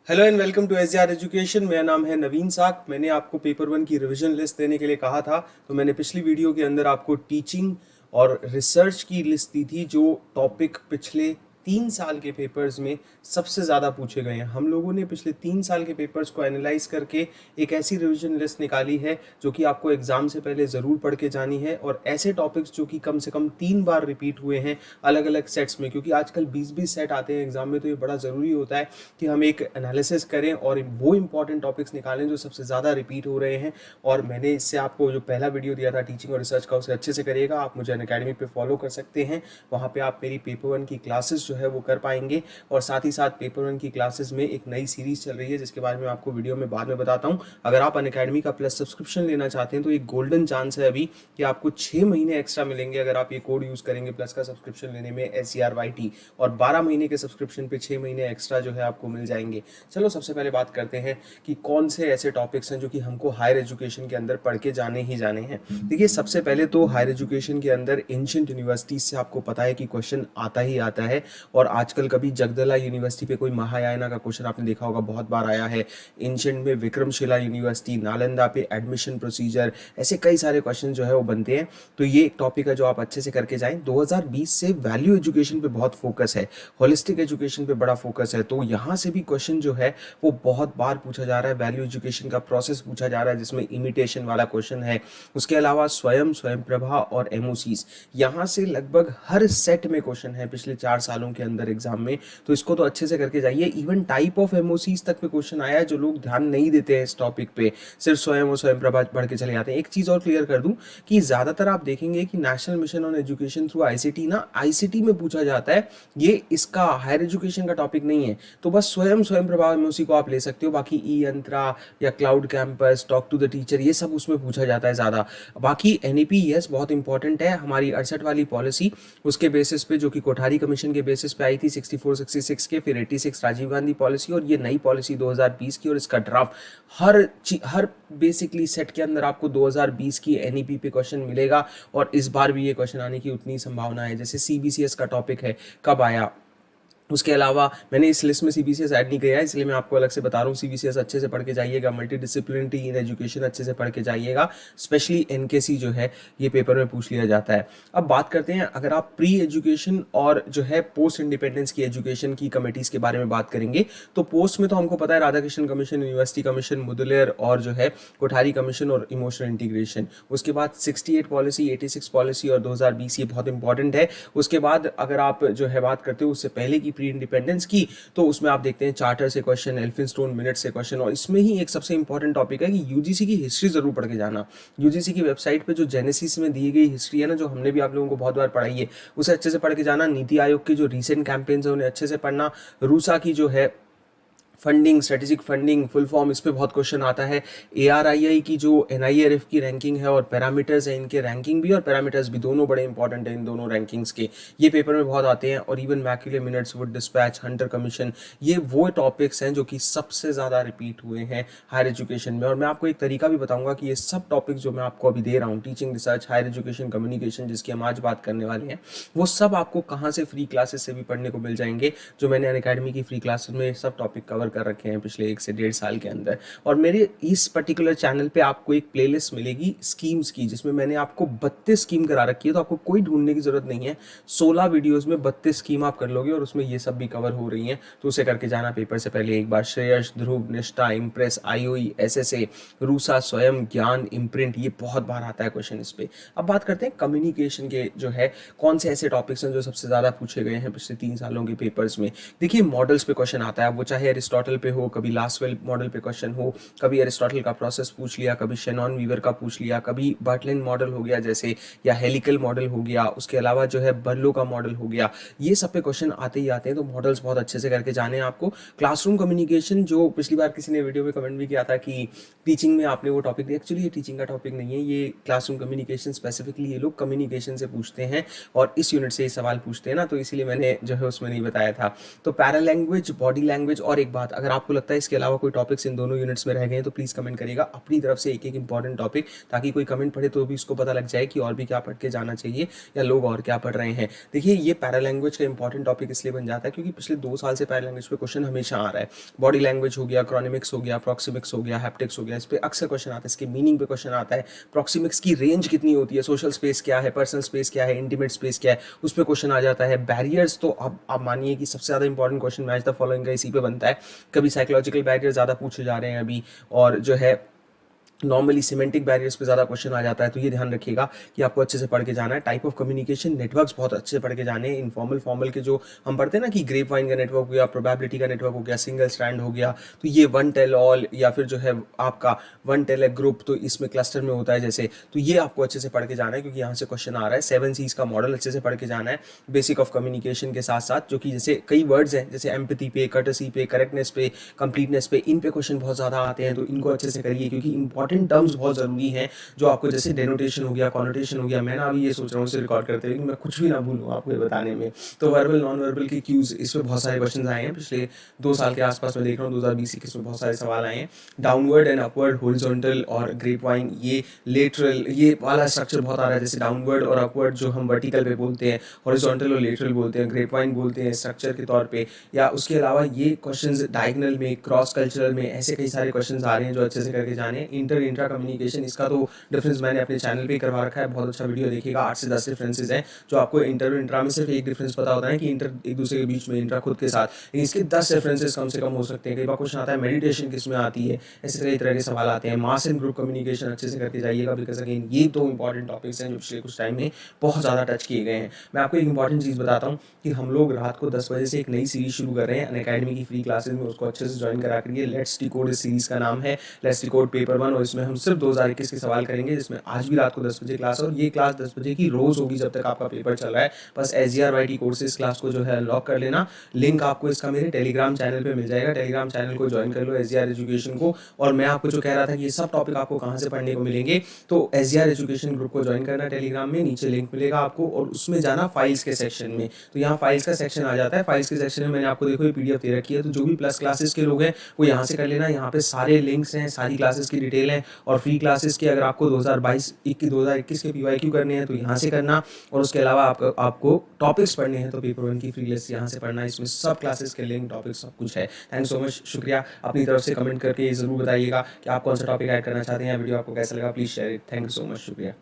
Hello and welcome to S education. मेरा नाम है नवीन साक। मैंने आपको पेपर वन की रिवीजन लिस्ट देने के लिए कहा था, तो मैंने पिछली वीडियो के अंदर आपको टीचिंग और रिसर्च की लिस्ट दी थी, जो टॉपिक पिछले 3 साल के पेपर्स में सबसे ज़्यादा पूछे गए हैं। हम लोगों ने पिछले 3 साल के पेपर्स को एनालाइज करके एक ऐसी रिवीजन लिस्ट निकाली है जो कि आपको एग्जाम से पहले ज़रूर पढ़ के जानी है, और ऐसे टॉपिक्स जो कि कम से कम 3 बार रिपीट हुए हैं अलग अलग सेट्स में, क्योंकि आजकल 20-20 सेट आते हैं एग्जाम में, तो ये बड़ा ज़रूरी होता है कि हम एक एनालिसिस करें और वो इंपॉर्टेंट टॉपिक्स निकालें जो सबसे ज़्यादा रिपीट हो रहे हैं। और मैंने इससे आपको जो पहला वीडियो दिया था टीचिंग और रिसर्च का, उसे अच्छे से करिएगा। आप मुझे अनअकैडमी पे फॉलो कर सकते हैं, वहाँ पे आप मेरी पेपर वन की क्लासेस जो है वो कर पाएंगे। और साथ ही साथ पेपर वन की क्लासेस में एक नई सीरीज चल रही है जिसके बारे में आपको वीडियो में बाद में बताता हूँ। अगर आप अनअकैडमी का प्लस सब्सक्रिप्शन लेना चाहते हैं तो एक गोल्डन चांस है अभी कि आपको 6 महीने एक्स्ट्रा मिलेंगे अगर आप ये कोड यूज़ करेंगे प्लस का सब्सक्रिप्शन लेने में, SCRYT। और 12 महीने के सब्सक्रिप्शन पे 6 महीने एक्स्ट्रा जो है आपको मिल जाएंगे। चलो सबसे पहले बात करते हैं कि कौन से ऐसे टॉपिक्स हैं जो कि हमको हायर एजुकेशन के अंदर पढ़ के जाने ही जाने हैं। देखिए, सबसे पहले तो हायर एजुकेशन के अंदर एंशिएंट यूनिवर्सिटीज से आपको पता है कि क्वेश्चन आता ही आता है। और आजकल कभी जगदला यूनिवर्सिटी पे कोई महायाना का क्वेश्चन आपने देखा होगा, बहुत बार आया है। एंशिएंट में विक्रमशिला यूनिवर्सिटी, नालंदा पे एडमिशन प्रोसीजर, ऐसे कई सारे क्वेश्चन जो है वो बनते हैं। तो ये एक टॉपिक है जो आप अच्छे से करके जाएं। 2020 से वैल्यू एजुकेशन पे बहुत फोकस है, होलिस्टिक एजुकेशन पे बड़ा फोकस है, तो यहाँ से भी क्वेश्चन जो है वो बहुत बार पूछा जा रहा है। वैल्यू एजुकेशन का प्रोसेस पूछा जा रहा है जिसमें इमिटेशन वाला क्वेश्चन है। उसके अलावा स्वयं प्रभा और एमओसीज, यहाँ से लगभग हर सेट में क्वेश्चन है पिछले 4 सालों के अंदर एग्जाम में, तो इसको तो अच्छे से करके जाइए। इवन टाइप ऑफ एमओसीज तक पे क्वेश्चन आया है, जो लोग ध्यान नहीं देते हैं इस टॉपिक पे, सिर्फ स्वयं और स्वयं प्रभा पढ़ के चले जाते हैं। एक चीज और क्लियर कर दूं कि ज्यादातर आप देखेंगे कि national mission on education through ICT ना, आईसीटी में पूछा जाता है, ये इसका हायर एजुकेशन का टॉपिक नहीं है। तो बस स्वयं स्वयं प्रभा में उसी को आप ले सकते हो। बाकी ई यंत्रा या cloud campus, talk to the teacher, ये सब उसमें पूछा जाता है ज़्यादा। बाकी एनईपी यस बहुत इंपॉर्टेंट है, हमारी 68 वाली पॉलिसी उसके बेसिस पे, जो कि कोठारी कमीशन के बेसिस पे आई थी 64-66 के, फिर 86 राजीव गांधी पॉलिसी, और ये नई पॉलिसी 2020 की, और इसका ड्राफ्ट हर बेसिकली सेट के अंदर आपको 2020 की एनईपी पे क्वेश्चन मिलेगा। और इस बार भी ये क्वेश्चन आने की उतनी संभावना है। जैसे सीबीसीएस का टॉपिक है, कब आया। उसके अलावा मैंने इस लिस्ट में सीबीसीएस ऐड नहीं किया है, इसलिए मैं आपको अलग से बता रहा हूँ। सीबीसीएस अच्छे से पढ़ के जाइएगा, मल्टी डिसिप्लिनरी इन एजुकेशन अच्छे से पढ़ के जाइएगा। स्पेशली एनकेसी जो है ये पेपर में पूछ लिया जाता है। अब बात करते हैं, अगर आप प्री एजुकेशन और जो है पोस्ट इंडिपेंडेंस की एजुकेशन की कमिटीज के बारे में बात करेंगे, तो पोस्ट में तो हमको पता है Radha Krishna commission, university commission, Mudaliar और जो है कोठारी कमीशन और इमोशनल इंटीग्रेशन। उसके बाद 68 पॉलिसी, 86 पॉलिसी और 2020, ये बहुत इंपॉर्टेंट है। उसके बाद अगर आप जो है बात करते हो उससे पहले की प्री इंडिपेंडेंस की, तो उसमें आप देखते हैं चार्टर से क्वेश्चन, एल्फिंस्टोन मिनट से क्वेश्चन, और इसमें ही एक सबसे इंपॉर्टेंट टॉपिक है कि यूजीसी की हिस्ट्री जरूर पढ़ के जाना। यूजीसी की वेबसाइट पे जो जेनेसिस में दी गई हिस्ट्री है ना, जो हमने भी आप लोगों को बहुत बार पढ़ाई है, उसे अच्छे से पढ़ के जाना। नीति आयोग की जो रिसेंट कैंपेन्स है उन्हें अच्छे से पढ़ना। रूसा की जो है funding, strategic funding full form, इस पे बहुत क्वेश्चन आता है। एआरआईआई की जो एनआईआरएफ की रैंकिंग है और पैरामीटर्स है, इनके रैंकिंग भी और पैरामीटर्स भी दोनों बड़े इंपॉर्टेंट है इन दोनों रैंकिंग्स के, ये पेपर में बहुत आते हैं। और even Macaulay minutes, Wood dispatch, Hunter commission, ये वो टॉपिक्स हैं जो कि सबसे ज़्यादा रिपीट हुए हैं हायर एजुकेशन में। और मैं आपको एक तरीका भी बताऊंगा कि ये सब टॉपिक्स जो मैं आपको अभी दे रहा हूँ, teaching, research, higher education, communication, जिसकी हम आज बात करने वाले हैं, वो सब आपको कहाँ से फ्री क्लासेस से भी पढ़ने को मिल जाएंगे, जो मैंने अनअकैडमी की फ्री क्लासेस में सब टॉपिक कवर कर रखे हैं पिछले 1 से 1.5 साल के अंदर। और मेरे इस पर्टिकुलर चैनल पे आपको एक प्लेलिस्ट मिलेगी स्कीम्स की, जिसमें मैंने आपको 32 स्कीम करा रखी है, तो आपको कोई ढूंढने की जरूरत नहीं है। 16 वीडियोस में 32 स्कीम आप कर लोगे और उसमें ये सब भी कवर हो रही हैं, तो उसे करके जाना पेपर से पहले एक बार। श्रेयस, ध्रुव, निष्ठा, इम्प्रेस, आईओई, एसएसए, रूसा, स्वयं, ज्ञान, इम्प्रिंट, ये बहुत बार आता है क्वेश्चन इस पे। अब बात करते हैं कम्युनिकेशन के, जो है कौन से ऐसे टॉपिक्स हैं जो सबसे ज्यादा पूछे गए हैं पिछले 3 सालों के पेपर्स में। देखिए, मॉडल्स पे क्वेश्चन आता है, वो चाहे एरिस्टोटल पे हो, कभी लास्वेल मॉडल पे क्वेश्चन हो, कभी एरिस्टोटल का प्रोसेस पूछ लिया, कभी शेनॉन वीवर का पूछ लिया, कभी बर्टलिन मॉडल हो गया जैसे, या हेलिकल मॉडल हो गया, उसके अलावा जो है बर्लो का मॉडल हो गया। ये सब पे क्वेश्चन आते ही आते हैं, तो मॉडल्स बहुत अच्छे से करके जाने हैं आपको। क्लासरूम कम्युनिकेशन, जो पिछली बार किसी ने वीडियो में कमेंट भी किया था कि टीचिंग में आपने वो टॉपिक दिया, एक्चुअली ये टीचिंग का टॉपिक नहीं है, ये क्लासरूम कम्युनिकेशन स्पेसिफिकली ये लोग कम्युनिकेशन से पूछते हैं और इस यूनिट से ये सवाल पूछते हैं ना, तो इसीलिए मैंने जो है उसमें नहीं बताया था। तो पैरा लैंग्वेज, बॉडी लैंग्वेज, और एक बात। अगर आपको लगता है इसके अलावा कोई टॉपिक्स इन दोनों यूनिट्स में रह गए हैं तो प्लीज़ कमेंट करिएगा अपनी तरफ से एक एक इंपॉर्टेंट टॉपिक, ताकि कोई कमेंट पढ़े तो भी उसको पता लग जाए कि और भी क्या पढ़ के जाना चाहिए या लोग और क्या पढ़ रहे हैं। देखिए, ये पैरा लैंग्वेज का इंपॉर्टेंट टॉपिक इसलिए बन जाता है क्योंकि पिछले 2 साल से पैरा लैंग्वेज पे क्वेश्चन हमेशा आ रहा है। बॉडी लैंग्वेज हो गया, क्रॉनिमिक्स हो गया, प्रॉक्सिमिक्स हो गया, हैप्टिक्स हो गया, इस पे अक्सर क्वेश्चन आता है, इसके मीनिंग पे क्वेश्चन आता है, प्रॉक्सिमिक्स की रेंज कितनी होती है, सोशल स्पेस क्या है, पर्सनल स्पेस क्या है, इंटीमेट स्पेस क्या है, उस पर क्वेश्चन आ जाता है। बैरियर्स तो अब आप मानिए कि सबसे ज़्यादा important question match the following का इसी पे बनता है। कभी साइकोलॉजिकल बैरियर ज़्यादा पूछे जा रहे हैं अभी, और जो है नॉर्मली सिमेंटिक बैरियर्स पे ज़्यादा क्वेश्चन आ जाता है। तो ये ध्यान रखिएगा कि आपको अच्छे से पढ़ के जाना है। टाइप ऑफ कम्युनिकेशन नेटवर्क्स बहुत अच्छे से पढ़ के जाने हैं। इनफॉर्मल फॉर्मल के जो हम पढ़ते हैं ना कि ग्रेप वाइन का नेटवर्क हो गया, प्रोबेबिलिटी का नेटवर्क हो गया, सिंगल स्ट्रैंड हो गया, तो ये वन टेल ऑल या फिर जो है आपका वन टेल ए ग्रुप, तो इसमें क्लस्टर में होता है जैसे, तो ये आपको अच्छे से पढ़ के जाना है क्योंकि यहाँ से क्वेश्चन आ रहा है। 7 C's का मॉडल अच्छे से पढ़ के जाना है बेसिक ऑफ कम्युनिकेशन के साथ साथ, जो कि जैसे कई वर्ड्स हैं जैसे एम्पैथी पे, कर्टसी पे, करेक्टनेस पे, कंप्लीटनेस पे, इन पे क्वेश्चन बहुत ज़्यादा आते हैं। तो इनको अच्छे से करिए क्योंकि इंपॉर्टेंट टर्म्स बहुत ज़रूरी हैं जो आपको, जैसे डेनोटेशन हो गया, कॉनोटेशन हो गया। मैं ना अभी ये सोच रहा हूँ इसे रिकॉर्ड करते हुए कि मैं कुछ भी ना भूलूँ आपको ये बताने में। तो वर्बल नॉन वर्बल के क्यूज, इस पर बहुत सारे क्वेश्चन आए हैं पिछले 2 साल के आसपास। मैं देख रहा हूँ 2020-21 में बहुत सारे सवाल आए हैं। डाउनवर्ड एंड अपवर्ड, हॉरिजॉन्टल और ग्रेप वाइन, ये लेटरल, ये वाला स्ट्रक्चर बहुत आ रहा है। जैसे डाउनवर्ड और अपवर्ड जो हम वर्टिकल पे बोलते हैं, हॉरिजॉन्टल और लेटरल बोलते हैं, ग्रेप वाइन बोलते हैं स्ट्रक्चर के तौर पे। या उसके अलावा ये क्वेश्चंस डायगोनल में, क्रॉस कल्चरल में, ऐसे कई सारे क्वेश्चंस आ रहे हैं जो अच्छे से करके जाने। इंटर इंट्रा कम्युनिकेशन, इसका तो डिफरेंस मैंने अपने चैनल पे करवा रखा है, बहुत अच्छा वीडियो देखिएगा। 8 से 10 डिफरेंसेस हैं जो आपको इंटर इंट्रा में सिर्फ एक डिफरेंस पता होता है कि इंटर एक दूसरे के बीच में, इंट्रा खुद के साथ, लेकिन इसके 10 रेफरेंसेस कम से कम हो सकते हैं। कई बार क्वेश्चन आता है मेडिटेशन किस में आती है, ऐसे कई तरह के सवाल आते हैं। मास एंड ग्रुप कम्युनिकेशन अच्छे से करके जाइएगा बिकॉज अगेन ये 2 इंपॉर्टेंट टॉपिक्स हैं जो पिछले कुछ टाइम में बहुत ज़्यादा टच किए गए हैं। मैं आपको एक इंपॉर्टेंट चीज़ बताता हूँ कि हम लोग रात को 10 बजे से एक नई सीरीज शुरू कर रहे हैं अनअकैडमी की फ्री क्लासेस में, उसको अच्छे से ज्वाइन करा करिए। लेट्स डिकोड इस सीरीज का नाम है, लेट्स डिकोड पेपर 1, और इसमें हम सिर्फ 2021 के सवाल करेंगे, जिसमें आज भी रात को 10 बजे क्लास है और ये क्लास 10 बजे की रोज होगी जब तक आपका पेपर चल रहा है। बस SGRYT कोर्सेज क्लास को जो है अनलॉक कर लेना। लिंक आपको इसका मेरे टेलीग्राम चैनल पे मिल जाएगा, टेलीग्राम चैनल को ज्वाइन कर लो, SGR एजुकेशन को। और मैं आपको जो कह रहा था कि ये सब टॉपिक आपको कहाँ से पढ़ने को मिलेंगे, तो SGR एजुकेशन ग्रुप को ज्वाइन करना टेलीग्राम में, नीचे लिंक मिलेगा आपको, और उसमें जाना फाइल्स के सेक्शन में। तो यहाँ फाइल्स का सेक्शन आ जाता है। फाइल्स के सेक्शन में मैंने आपको देखो ये PDF दे रखी है, तो जो भी प्लस क्लासेस के लोग हैं वो यहाँ से कर लेना। यहाँ पे सारे लिंक्स हैं, सारी क्लासेस की डिटेल है, और फ्री क्लासेस के अगर आपको 2021 के PYQ करने हैं तो यहाँ से करना। और उसके अलावा आपको टॉपिक्स पढ़ने हैं तो पेपर 1 की फ्री लिस्ट यहाँ से पढ़ना। इसमें सब क्लासेस के लिंक, टॉपिक सब कुछ है। थैंक सो मच, शुक्रिया। अपनी तरफ से कमेंट करके ज़रूर बताइएगा कि आप कौन सा टॉपिक ऐड करना चाहते हैं, वीडियो आपको कैसा लगा, please share it. Thank you so much, शुक्रिया।